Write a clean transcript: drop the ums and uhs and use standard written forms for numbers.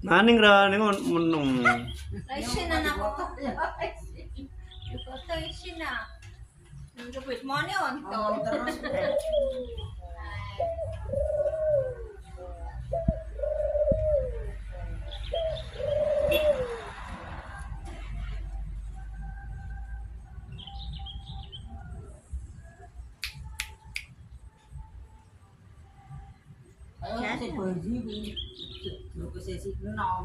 Naning ra ningon munong. Isin na ako to. Ito isin na. Good morning on to. Terus ayo sih baju, lu sesi nom.